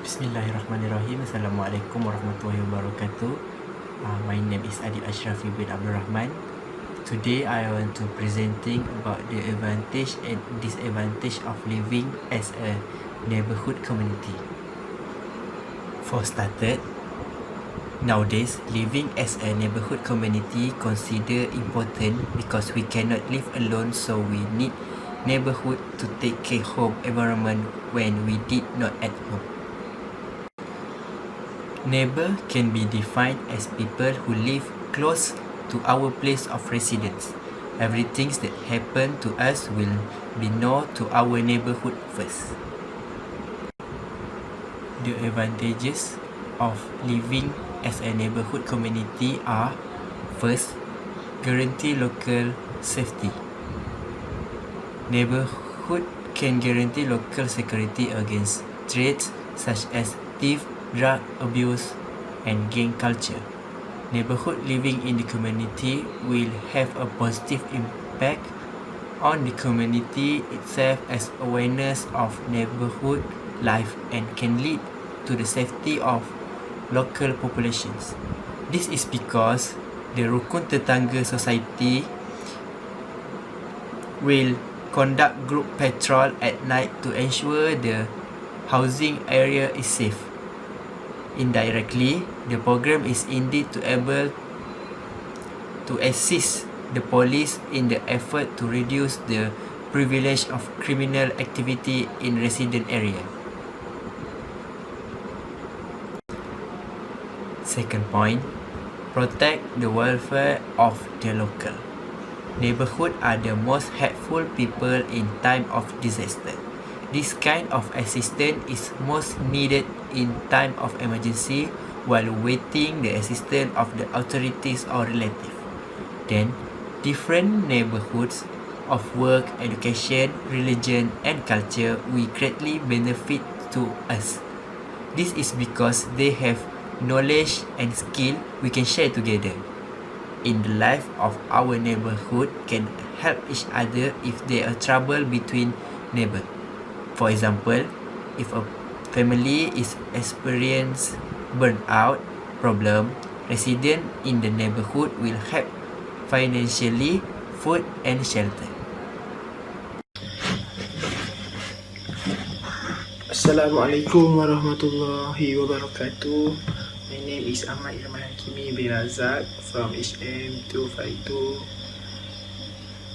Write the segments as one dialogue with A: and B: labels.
A: Bismillahirrahmanirrahim. Assalamualaikum warahmatullahi wabarakatuh. My name is Adil Ashrafi bin Abdul Rahman. Today I want to presenting about the advantage and disadvantage of living as a neighborhood community. For started, nowadays living as a neighborhood community considered important because we cannot live alone, so we need neighborhood to take care of environment when we did not at home. Neighbor can be defined as people who live close to our place of residence. Everything that happen to us will be known to our neighborhood first. The advantages of living as a neighborhood community are: first, guarantee local safety. Neighborhood can guarantee local security against threats such as theft, drug abuse, and gang culture. Neighborhood living in the community will have a positive impact on the community itself as awareness of neighborhood life and can lead to the safety of local populations. This is because the Rukun Tetangga Society will conduct group patrol at night to ensure the housing area is safe. Indirectly, the program is indeed to able to assist the police in the effort to reduce the prevalence of criminal activity in resident area. Second point, protect the welfare of the local. Neighborhood are the most helpful people in time of disaster. This kind of assistance is most needed in time of emergency while waiting the assistance of the authorities or relatives. Then, different neighborhoods of work, education, religion, and culture will greatly benefit to us. This is because they have knowledge and skill we can share together. In the life of our neighborhood can help each other if there are trouble between neighbors. For example, if a family is experience burnout problem, residents in the neighborhood will help financially, food and shelter.
B: Assalamualaikum warahmatullahi wabarakatuh. My name is Ahmad Irman Hakimi bin Razak from HM252.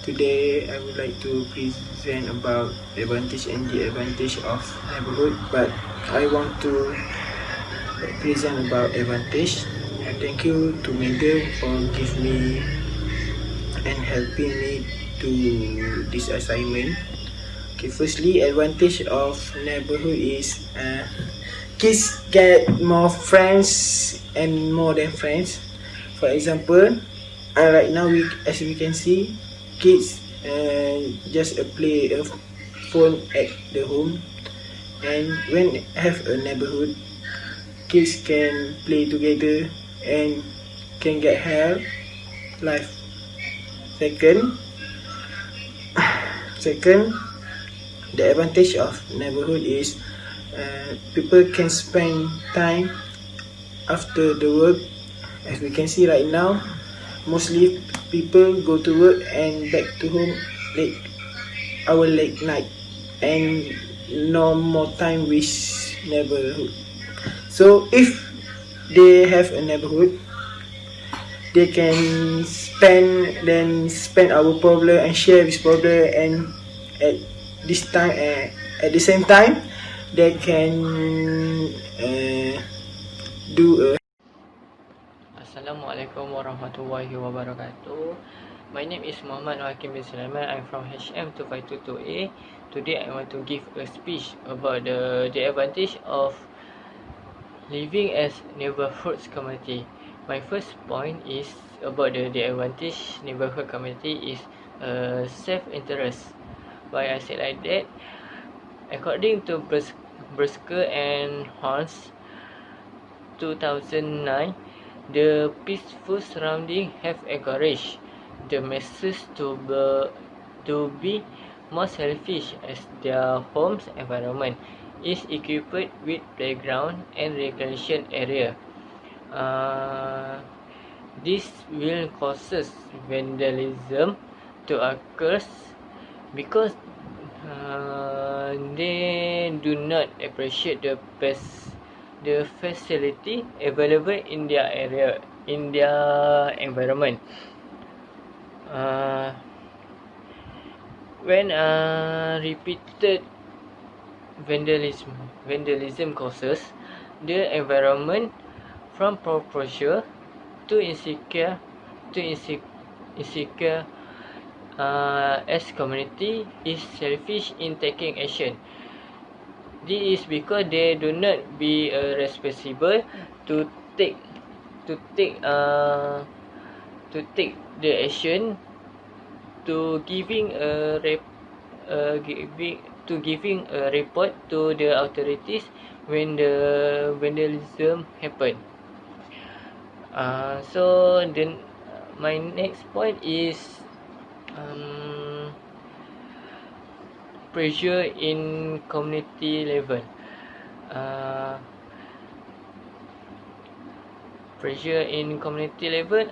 B: Today I would like to present about the advantage and disadvantage of neighborhood, but I want to present about advantage. And thank you to Megan for giving me and helping me to this assignment. Okay, firstly, advantage of neighborhood is kids get more friends and more than friends. For example, right now as we can see, kids just play a phone at the home, and when have a neighborhood, kids can play together and can get help life. Second, the advantage of neighborhood is people can spend time after the work. As we can see right now, mostly people go to work and back to home late night, and no more time with neighborhood. So if they have a neighborhood, they can spend our problem and share this problem, and at the same time they can do a.
C: Assalamualaikum warahmatullahi wabarakatuh. My name is Muhammad Hakim bin Sulaiman. I'm from HM2522A. Today I want to give a speech about the advantage of living as neighborhoods community. My first point is about the advantage neighborhood community is self-interest. Why I say like that? According to Brisker and Horns 2009, the peaceful surrounding have encouraged the masses to be more selfish as their home's environment. is equipped with playground and recreation area. This will causes vandalism to occur because they do not appreciate the facility available in their area, in their environment. When repeated vandalism causes the environment from proposure to insecure as community is selfish in taking action. This is because they do not be responsible to take the action to giving a report to the authorities when the vandalism happen. So then my next point is pressure in community level. Pressure in community level,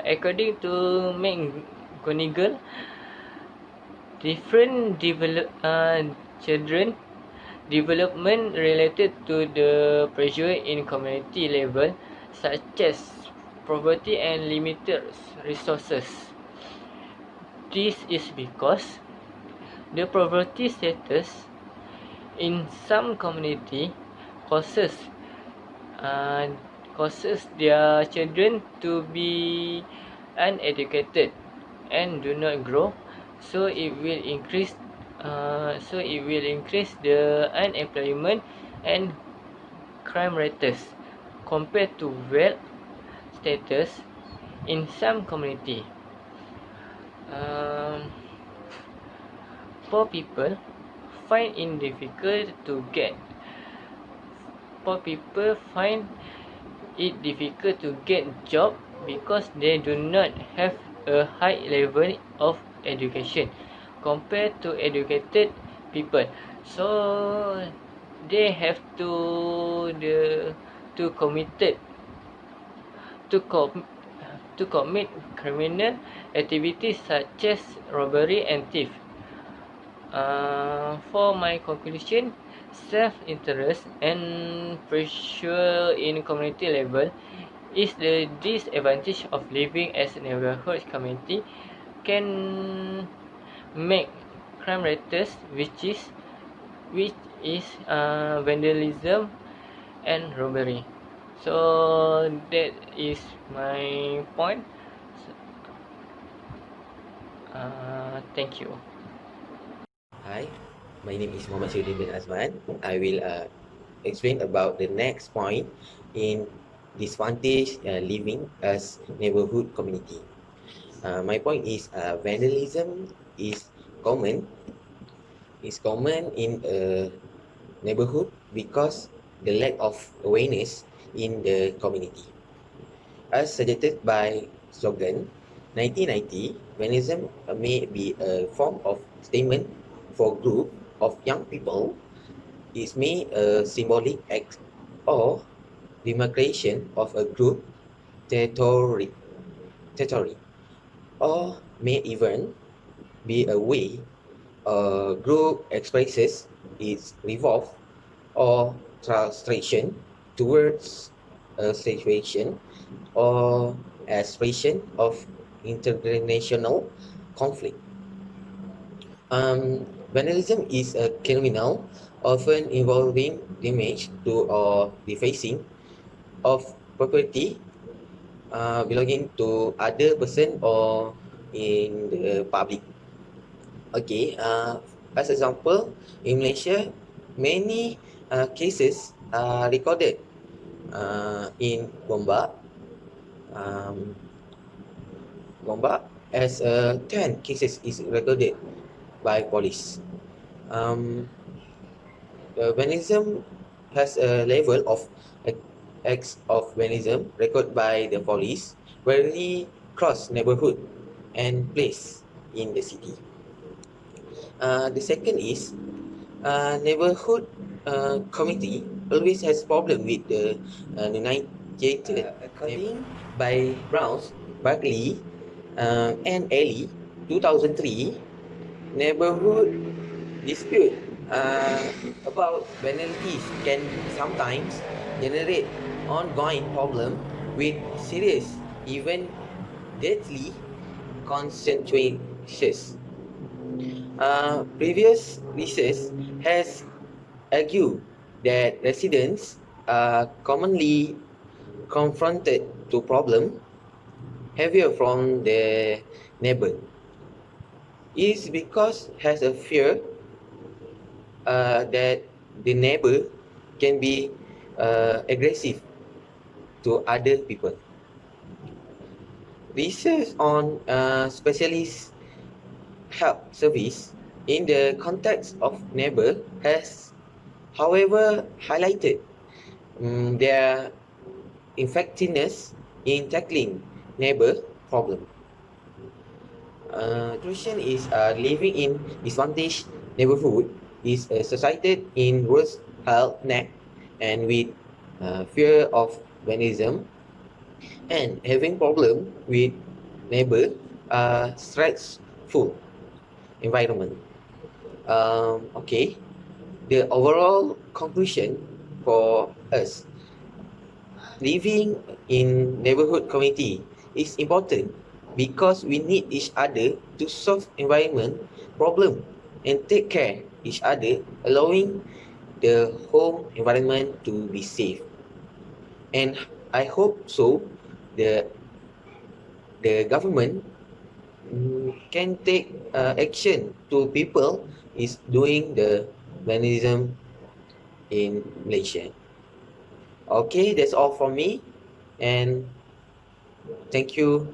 C: according to McGonigal, different children development related to the pressure in community level, such as poverty and limited resources. This is because the poverty status in some community causes their children to be uneducated and do not grow, so it will increase the unemployment and crime rates compared to wealth status in some community. Poor people find it difficult to get job because they do not have a high level of education compared to educated people. So they have to commit criminal activities such as robbery and theft. For my conclusion, self-interest and pressure in community level is the disadvantage of living as a neighborhood community can make crime rates, which is vandalism and robbery. So that is my point. Thank you.
D: Hi, my name is Muhammad Syuddin bin Azman. I will explain about the next point in disadvantage living as neighborhood community. My point is vandalism is common in a neighborhood because the lack of awareness in the community. As suggested by slogan 1990, vandalism may be a form of statement for a group of young people. It may a symbolic act or demarcation of a group territory, or may even be a way a group expresses its revolt or frustration towards a situation or expression of international conflict. Vandalism is a criminal, often involving damage to or defacing of property belonging to other person or in the public. Okay, as example, in Malaysia, many cases are recorded in Gombak. Gombak as 10 cases is recorded by police. Vandalism has a level of acts of vandalism recorded by the police rarely cross neighborhood and place in the city. The second is neighborhood community always has problem with the United. According by Browns, Barkley, and Ellie, 2003, neighborhood dispute about penalties can sometimes generate ongoing problem with serious, even deadly consequences. Previous research has argued that residents are commonly confronted to problem heavier from their neighbor is because has a fear that the neighbor can be aggressive to other people. Research on specialist help service in the context of neighbor has, however, highlighted their effectiveness in tackling neighbor problem. Conclusion is living in disadvantaged neighborhood is associated in worse health net and with fear of vandalism and having problem with neighbor stressful environment. Okay, the overall conclusion for us living in neighborhood community is important because we need each other to solve environment problem and take care each other, allowing the home environment to be safe. And I hope so the government can take action to people is doing the vandalism in Malaysia. Okay, that's all from me, and thank you